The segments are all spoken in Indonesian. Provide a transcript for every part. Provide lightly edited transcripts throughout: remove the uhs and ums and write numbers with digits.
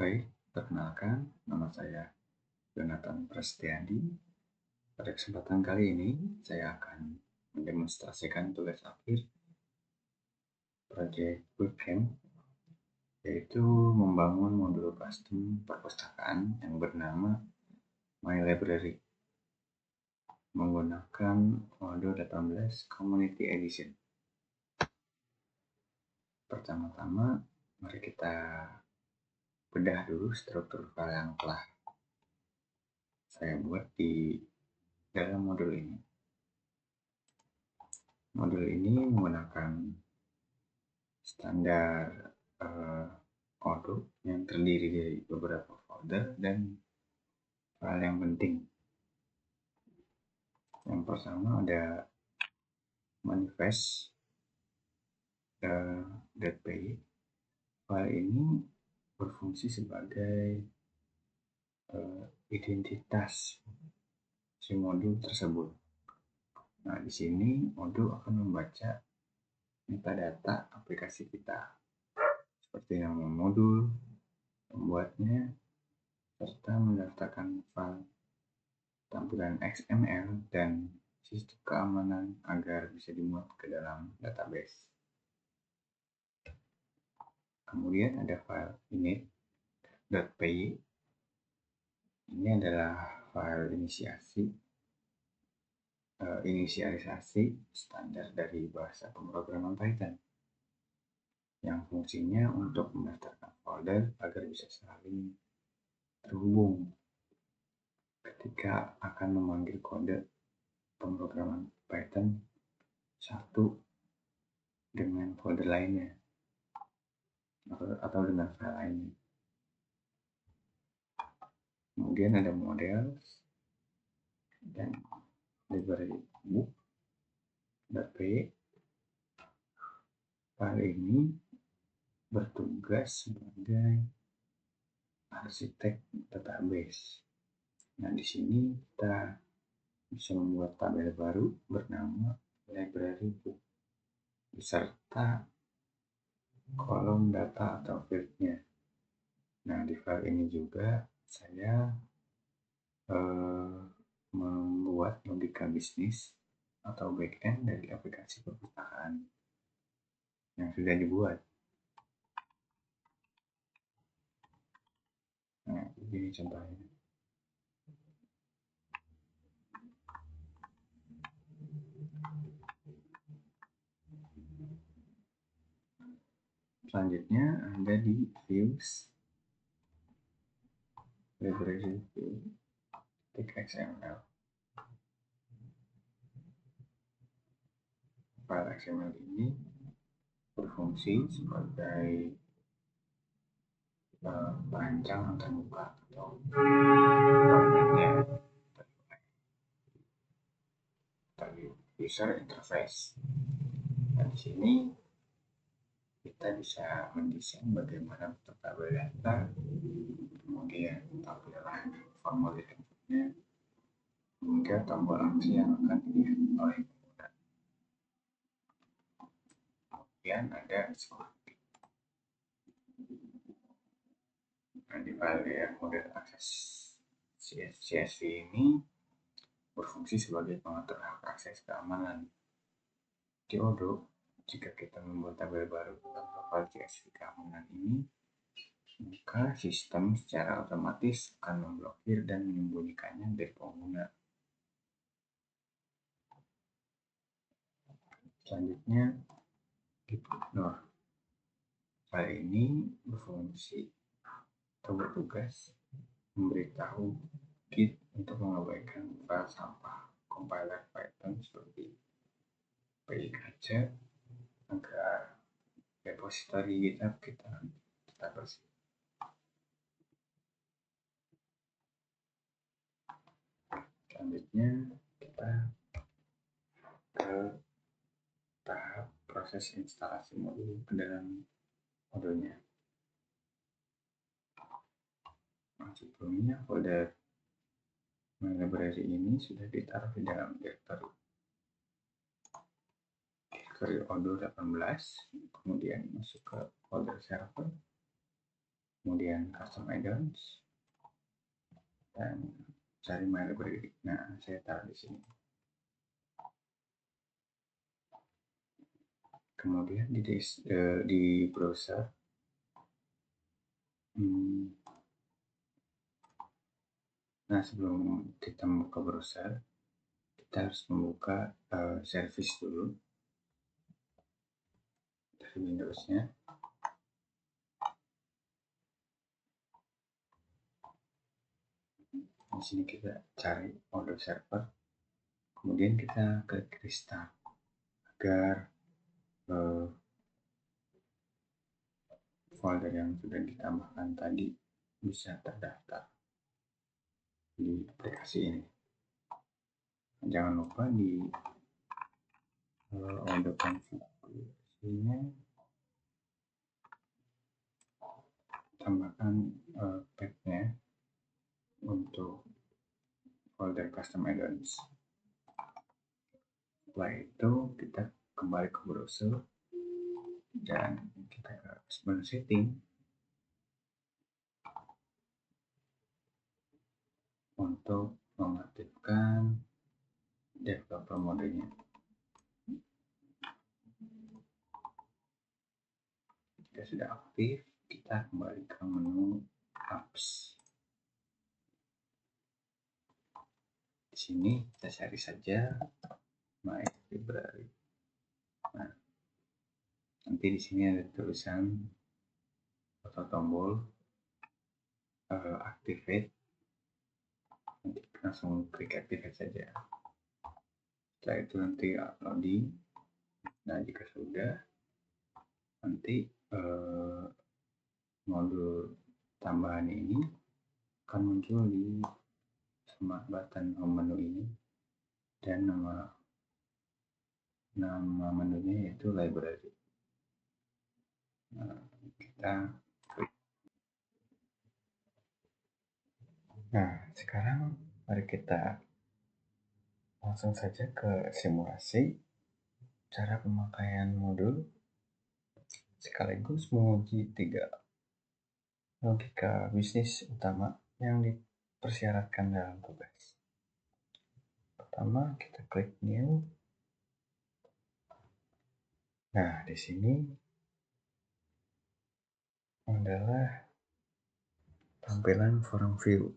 Baik, perkenalkan, nama saya Jonathan Prasetyadi. Pada kesempatan kali ini, saya akan mendemonstrasikan tugas akhir proyek bootcamp, yaitu membangun modul custom perpustakaan yang bernama My Library menggunakan modul 18 Community Edition. Pertama-tama, mari kita bedah dulu struktur file yang telah saya buat di dalam modul ini. Modul ini menggunakan standar Odoo yang terdiri dari beberapa folder dan file yang penting. Yang pertama ada manifest.py. File ini berfungsi sebagai identitas si modul tersebut. Nah, di sini modul akan membaca metadata aplikasi kita, seperti nama modul, pembuatnya, serta mendaftarkan file tampilan XML dan sistem keamanan agar bisa dimuat ke dalam database. Kemudian ada file init.py. Ini adalah file inisialisasi standar dari bahasa pemrograman Python yang fungsinya untuk mendaftarkan folder agar bisa saling terhubung ketika akan memanggil kode pemrograman Python satu dengan folder lainnya atau dengan file lainnya. Kemudian ada model dan library book.py. File ini bertugas sebagai arsitek database. Nah, di sini kita bisa membuat tabel baru bernama library book beserta kolom data atau fieldnya. Nah, di file ini juga saya membuat logika bisnis atau backend dari aplikasi perpustakaan yang sudah dibuat. Nah, begini contohnya. Selanjutnya ada di views library view.xml. File XML ini berfungsi sebagai perancang antarmuka atau user interface. Nah, di sini kita bisa mendesain bagaimana tabel data, kemudian tampilan formulir inputnya, hingga tombol aksi yang akan dilihat oleh pengguna. Kemudian ada semantik. Nah, di file model akses CSV ini berfungsi sebagai pengatur hak akses keamanan. Di Odoo, jika kita membuat tabel baru tanpa file CSV keamanan ini, maka sistem secara otomatis akan memblokir dan menyembunyikannya dari pengguna. Selanjutnya, git-ignore. File ini berfungsi atau bertugas memberitahu Git untuk mengabaikan file sampah compiler Python seperti PyKC agar repository GitHub kita tetap bersih. Selanjutnya kita ke tahap proses instalasi modul ke dalam modulnya. Sebelumnya folder library ini sudah ditaruh di dalam direktori Odoo 18, kemudian masuk ke folder server, kemudian custom add-ons, dan cari my library. Nah, saya taruh di sini. Kemudian di browser, nah sebelum kita membuka browser, kita harus membuka service dulu dari Windows-nya. Di sini kita cari mode server, kemudian kita klik restart agar folder yang sudah ditambahkan tadi bisa terdaftar di aplikasi ini. Jangan lupa di mode konfigurasinya tambahkan path-nya untuk folder custom add-ons. Setelah itu kita kembali ke browser dan kita ke menu setting untuk mengaktifkan developer modenya. Jika sudah aktif, kita kembali ke menu apps. Di sini kita cari saja my library. Nah, nanti di sini ada tulisan atau tombol activate. Nanti langsung klik activate saja. Setelah itu nanti uploading. Nah, jika sudah, nanti modul tambahan ini akan muncul di smart button home menu ini, dan nama menunya yaitu library. Nah, kita klik. Nah, sekarang mari kita langsung saja ke simulasi cara pemakaian modul sekaligus menguji 3 logika bisnis utama yang dipersyaratkan dalam tugas. Pertama, kita klik new. Nah, di sini adalah tampilan form view,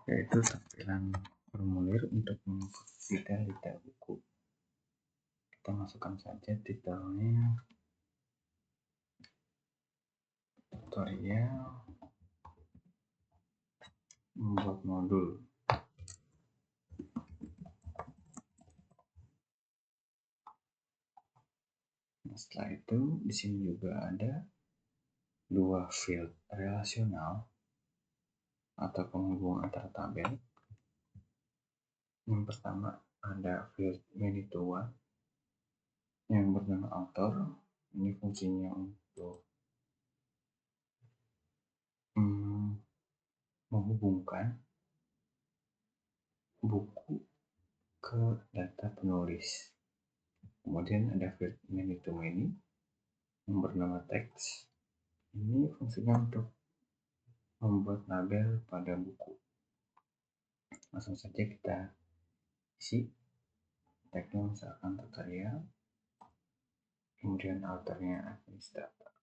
yaitu tampilan formulir untuk menginput detail-detail buku. Kita masukkan saja titelnya tutorial membuat modul. Nah, setelah itu di sini juga ada 2 field relasional atau penghubung antara tabel. Yang pertama ada field many to one yang bernama author. Ini fungsinya untuk menghubungkan buku ke data penulis. Kemudian ada field many to many yang bernama text. Ini fungsinya untuk membuat label pada buku. Langsung saja kita isi tagnya, misalkan tutorial, kemudian authornya administrator.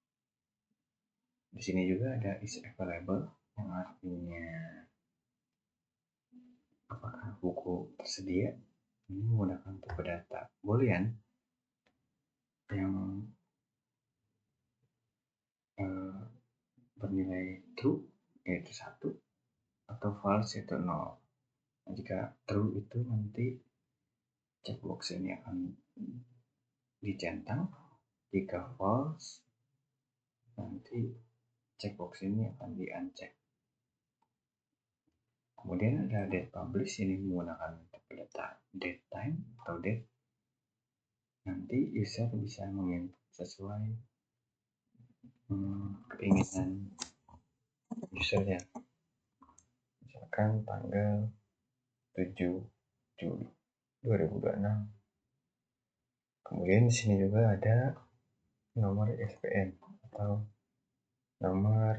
Di sini juga ada is available, yang artinya apakah buku tersedia. Ini menggunakan tipe data boolean yang bernilai true yaitu 1 atau false yaitu 0. Nah, jika true itu nanti checkbox ini akan dicentang, jika false nanti checkbox ini akan di-uncheck. Kemudian ada date publish, ini menggunakan tipe data date time atau date. Nanti user bisa menginput sesuai keinginan usernya. Misalkan tanggal 7 Juli 2026. Kemudian di sini juga ada nomor ISBN atau nomor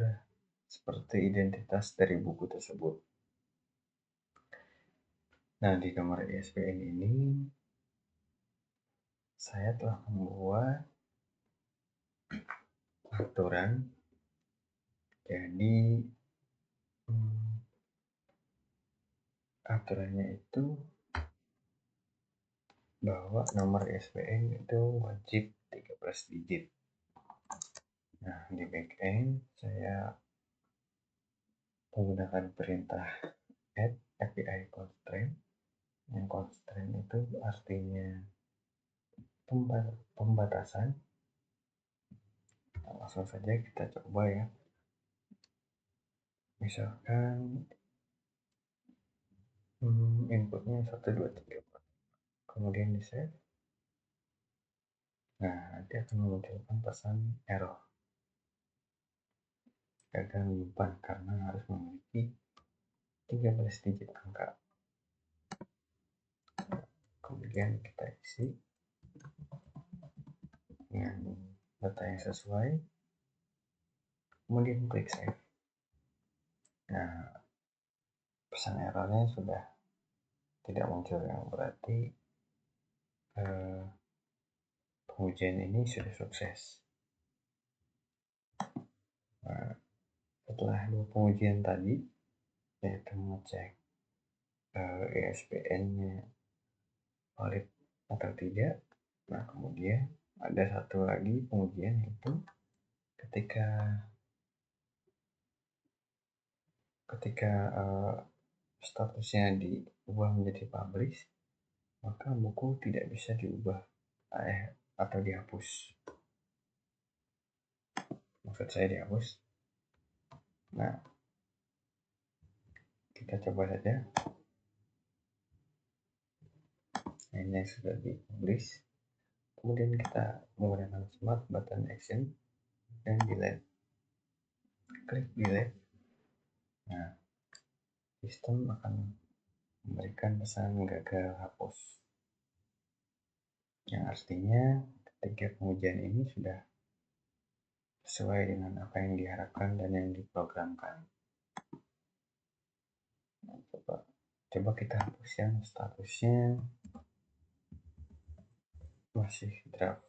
seperti identitas dari buku tersebut. Nah, di nomor ISBN ini saya telah membuat aturan. Jadi aturannya itu bahwa nomor ISBN itu wajib 13 digit. Nah, di backend saya menggunakan perintah add API constraint. Yang constraint itu artinya pembatasan. Nah, langsung saja kita coba ya. Misalkan inputnya 1, 2, 3, 4. Kemudian di save. Nah, nanti akan memunculkan pesan error. Gagal menyimpan karena harus memiliki 13 digit angka. Kemudian kita isi dengan data yang sesuai. Kemudian klik save. Nah, pesan errornya sudah tidak muncul, yang berarti pengujian ini sudah sukses. Nah, setelah 2 pengujian tadi, yaitu mengecek ISBN-nya valid atau tidak. Nah, kemudian ada satu lagi pengujian, yaitu ketika statusnya diubah menjadi publish, maka buku tidak bisa diubah atau dihapus. Maksud saya dihapus. Nah, kita coba saja. Ini yang sudah dipublish. Kemudian kita menggunakan smart button action dan delete. Klik delete. Nah, sistem akan memberikan pesan gagal hapus, yang artinya ketiga pengujian ini sudah sesuai dengan apa yang diharapkan dan yang diprogramkan. Nah, coba kita hapus yang statusnya masih draft.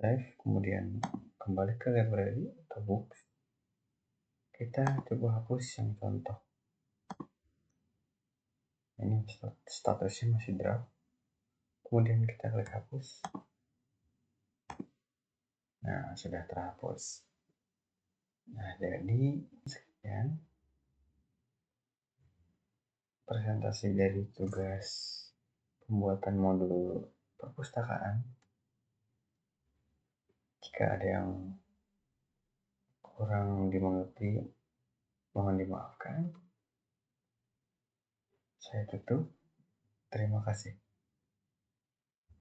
Save, kemudian kembali ke library atau books. Kita coba hapus yang contoh. Ini statusnya masih draft. Kemudian kita klik hapus. Nah, sudah terhapus. Nah, jadi sekian presentasi dari tugas pembuatan modul perpustakaan. Jika ada yang kurang dimengerti, mohon dimaafkan. Saya tutup. Terima kasih.